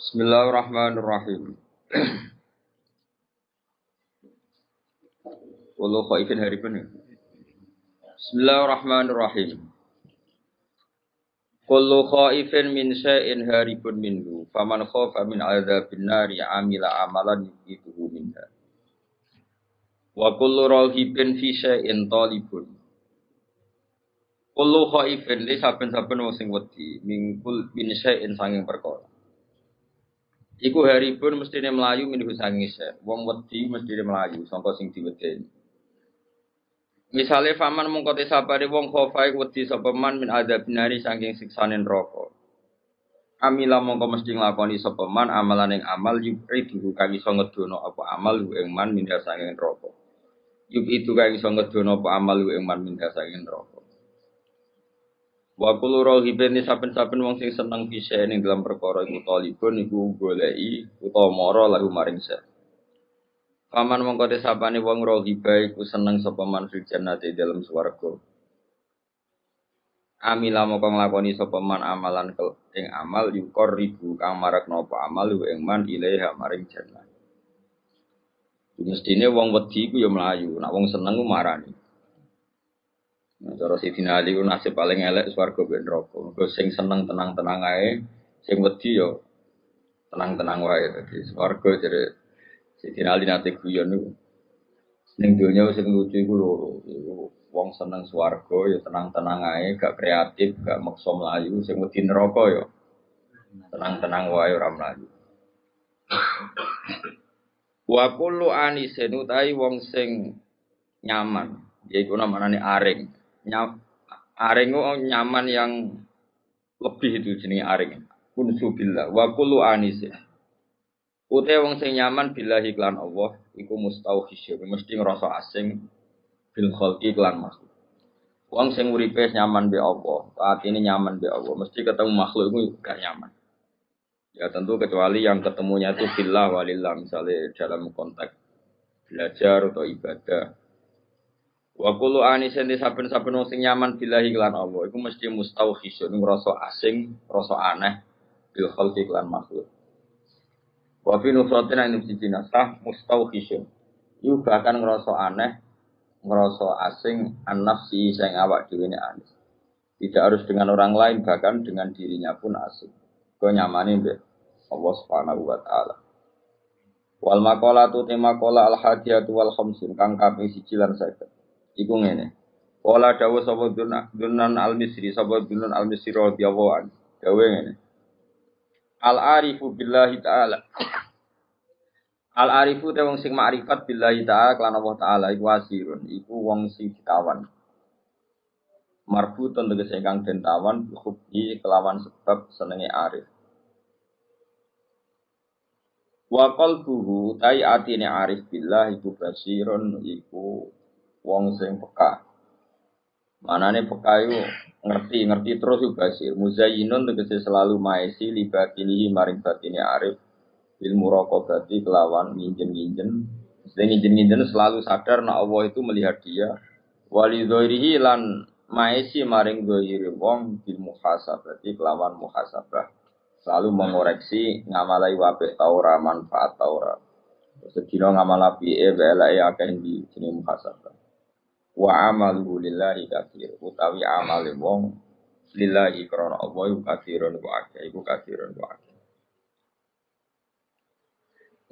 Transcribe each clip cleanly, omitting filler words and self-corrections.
Bismillahirrahmanirrahim. Wallahu khaifin haribun. Bismillahirrahmanirrahim. Kullu khaifin min syai'in haribun minhu. Faman khafa min adzabin nari amila amalan yuhituhu minha. Wa kullu raghibin fi syai'in talibun. Kullu khaifin li saben-saben wong sing wedi mingkul min syai'in sanging perkara. Iku haribun mestine melayu minhu sanging syai'. Wong wedi mestine melayu sangka sing diwedeni. Misale faman mungko te sabare wong khofai wedi sapa man min adzabin nari saking siksane neraka. Amila mongko mesti nglakoni sapa man amalan ing amal yubridu kang iso ngedono apa amal ing man min saking neraka. Itu kang iso ngedono apa amal ing man min saking neraka. Wa kullu raghibin saben-saben wong sing seneng bisa ning dalam perkara iku talibun iku goleki utawa mara lahu maring sa. Paman mongko desapane wong raghiba iku seneng sapa man fil jannati dalam swarga. Amila mongko nglakoni sapa man amalan ing amal yukor ribu kang marakno apa amal ing man ilaiha maring jannah. Mestine wong wedi iku ya mlayu, nek wong seneng ku marani. Nah, cara Sidina Ali ku nasib paling elek swarga ben neraka. Mergo sing seneng tenang-tenang ae, sing wedi yo tenang-tenang wae. Dadi swarga jare Sidina Ali nate guyon niku. Ning donya sing lucu iku loro. Iku wong seneng swarga ya tenang-tenang ae, gak kreatif, gak maksa mlayu. Sing wedi neraka yo tenang-tenang wae ora mlayu. Wa kullu anisin utahi wong sing nyaman, yaiku namane aring. Aring nyaman yang lebih itu jenenge aring. Kunsu billah wa kullu anis. Ute wong sing nyaman billahi lan Allah iku mustauhisyun, mesti ngrasa asing bil khalqi lan makhluk. Wong sing uripe nyaman be Allah, saat ini nyaman be Allah, mesti ketemu makhluk iku gak nyaman. Ya tentu kecuali yang ketemunya itu billah walillah, misalnya dalam konteks belajar atau ibadah. Wa kullu anisin saben-saben wong sing nyaman billahi lan Allah iku mesti mustauhisyun ngrasa asing, rasa aneh bil khalqi lan makhluk. Wa fi nufratin an siji nasah mustauhisyun. Iku bahkan ngrasa aneh, ngrasa asing an-nafsi sing awak dhewe ne aneh. Tidak harus dengan orang lain, bahkan dengan dirinya pun asing. Kok nyamane mbek Allah Subhanahu wa taala. Wal maqalatu tema qala al-hadiyatu wal khamsun kang kaping 1 lan 50. Iku ngene. Wala dawu sapa dunan al-Misri sapa dunan al-Misri radhiyallahu anhu. Dawe ngene. Al-arifu billahi ta'ala. Al-arifu te wong sing makrifat billahi ta'ala lan Allah taala iku asirun, iku wong sing ditawan. Marbutun tegese ingkang den tawan hubbi kelawan sebab senenge arif. Wa qalbuhu tai atine arif billah iku basirun iku wong sing peka. Manane peka iku ngerti terus iku basir. Muzayyinun tegese selalu maesi libatinihi maring batine arif bil muraqabati kelawan nginjen-nginjen. Mesti nginjen-nginjen selalu sadar nek Allah itu melihat dia. Wali dzairihi lan maesi maring dzairi wong bil muhasabati kelawan muhasabah. Selalu mengoreksi ngamalai wape ta ora manfaat ta ora. Sedina ngamal apike weleke akeh di jeneng muhasabah. Wa amalu lillahi katsir utawi amale wong lillahi krana Allah iku katsirun wa akeh iku katsirun wa akeh.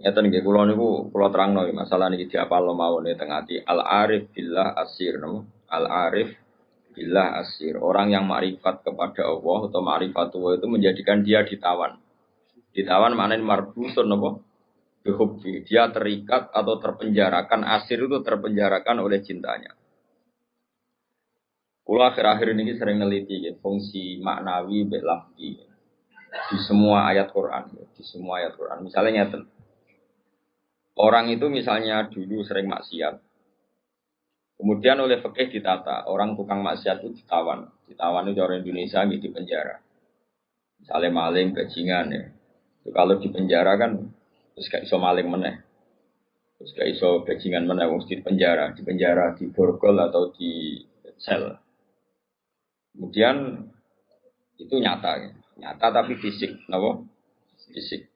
Nyata nggih kula terangno masalah niki diapal mawon teng ati al-arif billah asir no. Al-arif billah asir. Orang yang makrifat kepada Allah atau makrifatu itu menjadikan dia ditawan. Ditawan maknanya marbutun napa? Bihubbi. Dia terikat atau terpenjarakan, asir itu terpenjarakan oleh cintanya. Kula akhir-akhir ini sering neliti ya, fungsi maknawi mbek lafzi di semua ayat Quran, ya, di semua ayat Quran. Misalnya nyata, orang itu misalnya dulu sering maksiat, kemudian oleh fikih ditata, orang tukang maksiat itu ditawan itu orang Indonesia gitu di penjara. Misalnya maling, bajingan ya, itu kalau di penjara kan terus gak iso maling meneh, terus gak iso bajingan meneh, mesti di penjara, di borgol atau di sel. Kemudian itu nyata tapi fisik, napa? Fisik.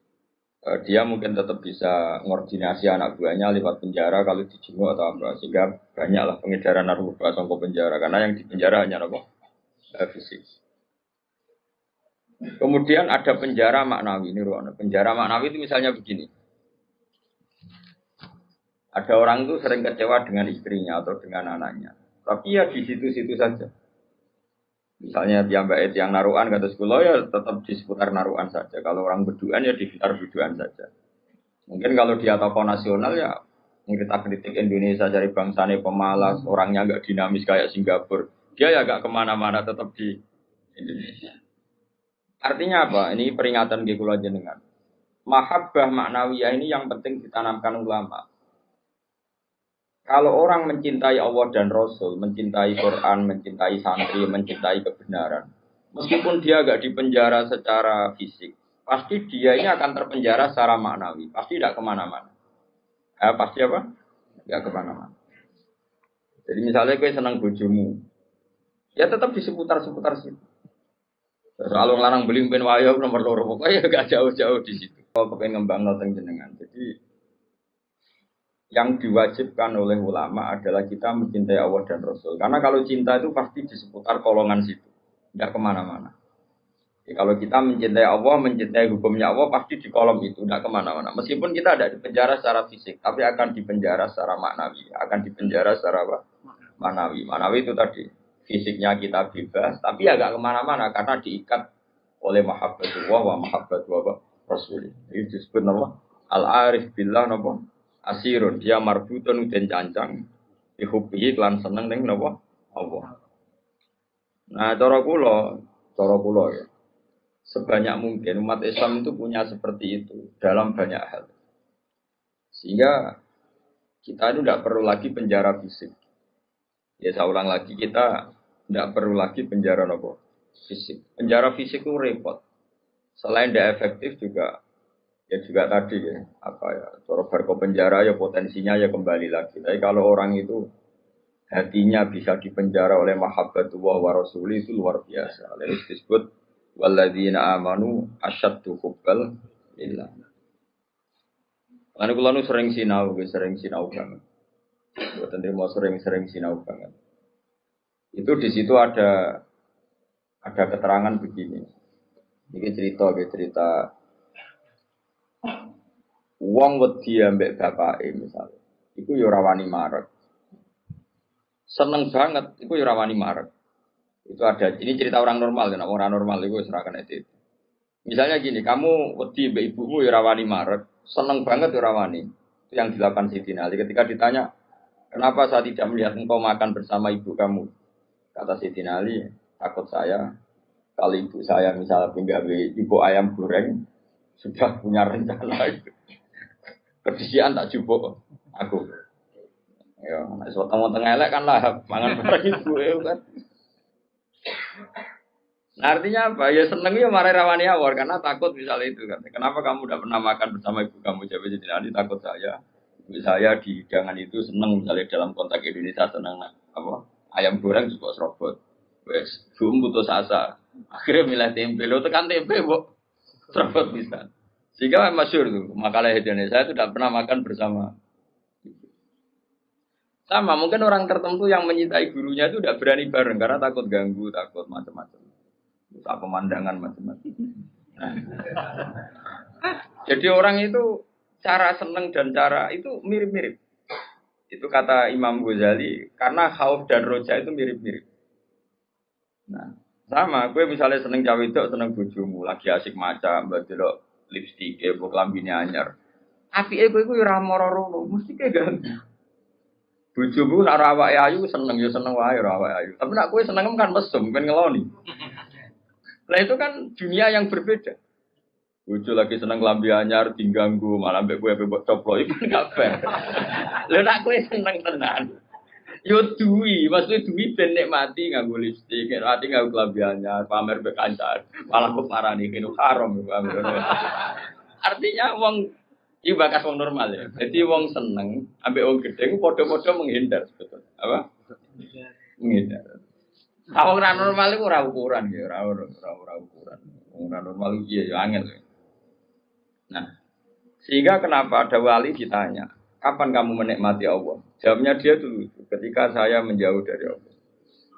dia mungkin tetap bisa ngordinasi anak buahnya lewat penjara kalau dijenguk atau apa, sehingga banyaklah pengedaran narkoba sampai penjara karena yang di penjara hanya apa? Fisik. Kemudian ada penjara maknawi ini Ruwana. Penjara maknawi itu misalnya begini. Ada orang itu sering kecewa dengan istrinya atau dengan anaknya. Tapi ya di situ-situ saja. Misalnya dia mbak yang naruhan kata sekolah ya tetap di seputar naruhan saja. Kalau orang berduaan ya di sekitar berduaan saja. Mungkin kalau dia tokoh nasional ya kritik Indonesia dari bangsanya pemalas, orangnya nggak dinamis kayak Singapura. Dia ya nggak kemana-mana tetap di Indonesia. Artinya apa? Ini peringatan di kula jenengan. Mahabbah maknawiyah ini yang penting ditanamkan ulama. Kalau orang mencintai Allah dan Rasul, mencintai Quran, mencintai santri, mencintai kebenaran, meskipun dia agak dipenjara secara fisik, pasti dia ini akan terpenjara secara maknawi. Pasti tidak kemana-mana. Pasti apa? Tidak kemana-mana. Jadi misalnya gue senang bojomu, ya tetap di seputar-seputar situ. Kalau ngelarang beli ben wayo nomor loro pokoknya gak jauh-jauh di situ. Kalau pengen ngembang noteng jenengan. Jadi yang diwajibkan oleh ulama adalah kita mencintai Allah dan Rasul. Karena kalau cinta itu pasti di seputar kolongan situ, tidak kemana-mana. Ya, kalau kita mencintai Allah, mencintai hukumnya Allah pasti di kolom itu, tidak kemana-mana. Meskipun kita ada di penjara secara fisik, tapi akan dipenjara secara maknawi, akan dipenjara secara apa? Maknawi. Maknawi itu tadi. Fisiknya kita bebas, tapi agak kemana-mana karena diikat oleh mahabbatullah wa mahabbatullah Rasul. Itu disebut nama al-arif billah nama asirun. Dia marbutun dan cancang dihubihi kelan seneng ning napa Allah. Nah, cara kula ya. Sebanyak mungkin umat Islam itu punya seperti itu dalam banyak hal. Sehingga kita itu tidak perlu lagi penjara fisik. Ya saya ulang lagi, kita tidak perlu lagi penjara nopo fisik. Penjara fisik itu repot. Selain tidak efektif juga, ya juga tadi ya, apa ya, cara berko penjara ya potensinya ya kembali lagi. Tapi kalau orang itu hatinya bisa dipenjara oleh mahabbatullah wa rasuli itu luar biasa. Lalu disebut walladzina amanu asyaddu hubbal lillah. Karena kula nu sering sinau banget. Buatan terima sering sinau banget. Itu di situ ada keterangan begini. Ini cerita wong wedi ambek bapake misalnya. Iku yo rawani marek. Seneng banget, iku yo rawani marek. Itu ada. Ini cerita orang normal, kan orang normal iku serahkan itu. Misalnya gini, kamu wedi ambek ibumu yo rawani marek, seneng banget yo rawani. Itu yang dilakukan Siti Ali ketika ditanya, "Kenapa saya tidak melihat engkau makan bersama ibu kamu?" Kata Siti Ali, takut saya kalau ibu saya misalnya penggawe ibu ayam goreng sudah punya rencana itu. Kedisian tak jupuk aku. Ya, nek weteng-weteng elek kan lah mangan bareng ibu ya kan. Nah, artinya apa? Ya seneng ya marai rawani awal karena takut misalnya itu kan. Kenapa kamu tidak pernah makan bersama ibu kamu? Jawab Siti Ali, takut saya. Ibu saya di hidangan itu seneng misalnya dalam konteks Indonesia seneng apa? Ayam goreng juga serobot. Wes, belum putus asa. Akhirnya milih tempe. Lo tekan tempe, bu. Serobot bisa. Sehingga masyhur tuh makalah Indonesia itu tidak pernah makan bersama. Sama, mungkin orang tertentu yang menyintai gurunya itu tidak berani bareng karena takut ganggu, takut macam-macam. Tak pemandangan macam-macam. Nah. Jadi orang itu cara seneng dan cara itu mirip-mirip. Itu kata Imam Ghazali, karena khauf dan roja itu mirip-mirip. Nah, sama, gue misalnya seneng cawe itu, seneng bojomu, lagi asik maca, mbak delok lipstik, mbok klambine anyar. Apike kowe iku ora moro-moro, mesti ke ganggu. Bojomu nek ora awake ayu seneng ya seneng wae ora awake ayu. Tapi nek kowe seneng kan mesum, ben ngeloni. Nah itu kan dunia yang berbeda. Bojo lagi seneng klambi anyar diganggu, malah mbek kowe mbok coplo iku gak fair. Lha nek kowe seneng tenan. Yo duwi, maksudnya duwi ben nikmati nganggo lipstik, nikmati nganggo klambi anyar, pamer mbek kancan. Malah kok parani kene haram. Artinya wong iki bakas wong normal ya. Jadi wong seneng ambek wong gedhe padha-padha menghindar sebetulnya. Apa? Menghindar. Wong ora normal iku ora ukuran ya, ora ukuran. Wong ora normal iki ya angel. Nah, Sehingga kenapa ada wali ditanya, kapan kamu menikmati Allah? Jawabnya dia dulu, ketika saya menjauh dari Allah.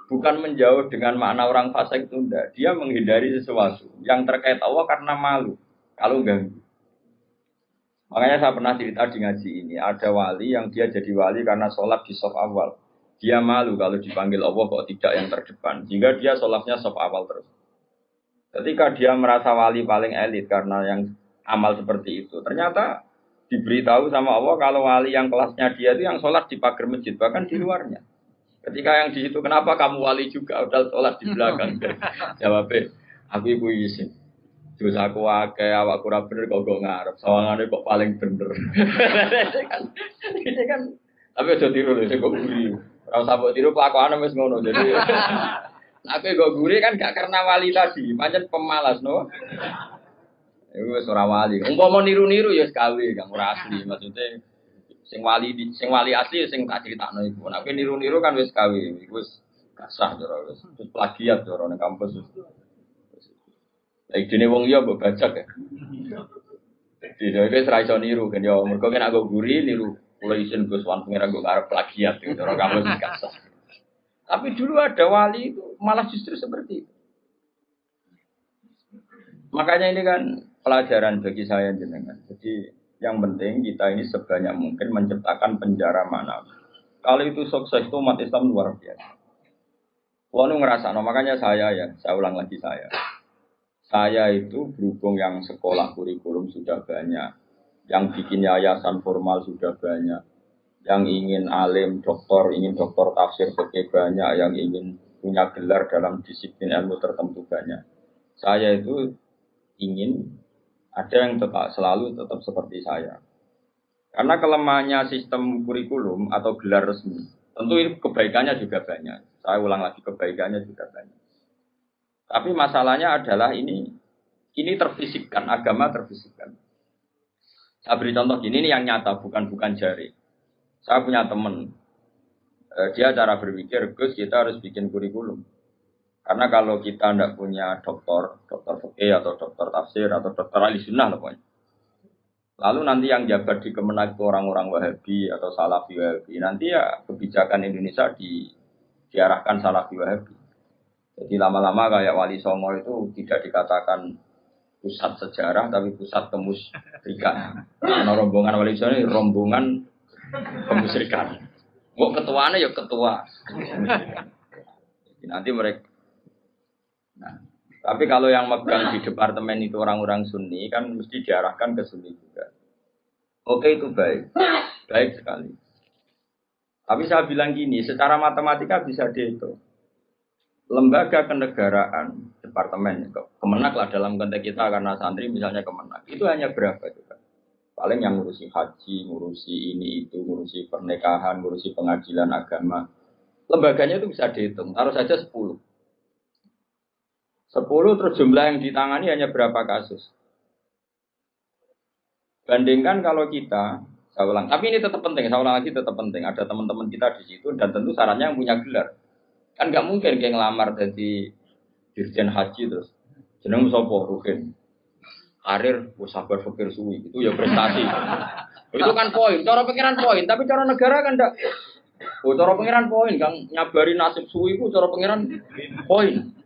Bukan menjauh dengan makna orang fasik itu enggak. Dia menghindari sesuatu yang terkait Allah karena malu. Kalau ganggu. Makanya saya pernah cerita di ngaji ini. Ada wali yang dia jadi wali karena sholat di saf awal. Dia malu kalau dipanggil Allah kok tidak yang terdepan. Sehingga dia sholatnya saf awal terus. Ketika dia merasa wali paling elit karena yang amal seperti itu. Ternyata diberitahu sama Allah kalau wali yang kelasnya dia itu yang sholat di pagar masjid. Bahkan di luarnya. Ketika yang di situ, kenapa kamu wali juga udah sholat di belakang? Jawabnya, aku ibu izin. Terus aku akeh awak kurang bener kok ngarep. Sawangane kok paling bener. Ini kan tapi aja tiru lho kok guri. Ora usah mbok tiru kelakuane wis ngono. Jadi aku kok guri kan gak karena wali tadi, pancen pemalas no. Iku wis ora wali. Umpama niru-niru ya sekawe kang ora asli maksudnya. Sing wali asli sing tak critakno iku. Nek niru-niru kan wis gawe, iku wis gak sah cara wis plagiat cara ning kampus. Lah idene wong liya mbok bajak ya. Jadi wis ra iso niru kan ya mergo kan aku guri niru kula isin Gus Wan pengen aku arep plagiat cara kampus gak sah. Tapi dulu ada wali itu malah justru seperti itu. Makanya ini kan pelajaran bagi saya jenengan. Jadi yang penting kita ini sebanyak mungkin menciptakan penjara manawi. Kalau itu sukses itu umat Islam luar biasa. Wanu ngerasa, makanya saya ulang lagi saya. Saya itu berhubung yang sekolah kurikulum sudah banyak, yang bikin yayasan formal sudah banyak, yang ingin alim, ingin doktor tafsir fikih banyak, yang ingin punya gelar dalam disiplin ilmu tertentu banyak. Saya itu ingin ada yang selalu tetap seperti saya. Karena kelemahannya sistem kurikulum atau gelar resmi, tentu ini kebaikannya juga banyak. Saya ulang lagi, kebaikannya juga banyak. Tapi masalahnya adalah ini terfisikkan, agama terfisikkan. Saya beri contoh gini, ini yang nyata, bukan jari. Saya punya teman, dia cara berpikir, Gus kita harus bikin kurikulum. Karena kalau kita tidak punya dokter fikih atau dokter tafsir atau dokter ahli sunnah pokoknya. Lalu nanti yang jabat di Kemenak itu orang-orang Wahabi atau Salafi Wahabi. Nanti ya kebijakan Indonesia diarahkan Salafi Wahabi. Jadi lama-lama kayak Wali Songo itu tidak dikatakan pusat sejarah tapi pusat kemusyrikan. Karena rombongan Wali Songo ini rombongan kemusyrikan. Kok ketuanya ya ketua. Jadi nanti mereka. Nah, tapi kalau yang megang di departemen itu orang-orang Sunni kan mesti diarahkan ke Sunni juga. Oke itu baik sekali. Tapi saya bilang gini, secara matematika bisa dihitung. Lembaga kenegaraan, departemen, Kemenak lah dalam konteks kita karena santri misalnya Kemenak, itu hanya berapa juga? Paling yang ngurusi haji, ngurusi ini itu, ngurusi pernikahan, ngurusi pengadilan agama. Lembaganya itu bisa dihitung, taruh saja 10 terus jumlah yang ditangani hanya berapa kasus. Bandingkan kalau kita, saya ulang, tapi ini tetap penting, saya ulang lagi tetap penting. Ada teman-teman kita di situ dan tentu syaratnya yang punya gelar. Kan nggak mungkin kayak ngelamar jadi dirjen haji terus. Jeneng sopo Ruhin. Karir, sabar fikir suwi itu ya prestasi. Itu kan poin, cara pengiran poin, tapi cara negara kan enggak. Cara pengiran poin, Kang nyabari nasib suwi itu cara pengiran poin.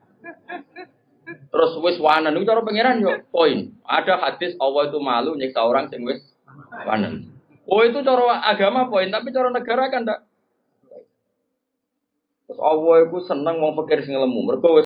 Terus wis wanen itu cara pengiran yo poin. Ada hadis Allah itu malu nyiksa orang sing wis wanen. Oh itu cara agama poin, tapi cara negara kan ndak. Terus Allah itu seneng wong pikir sing lemu. Mergo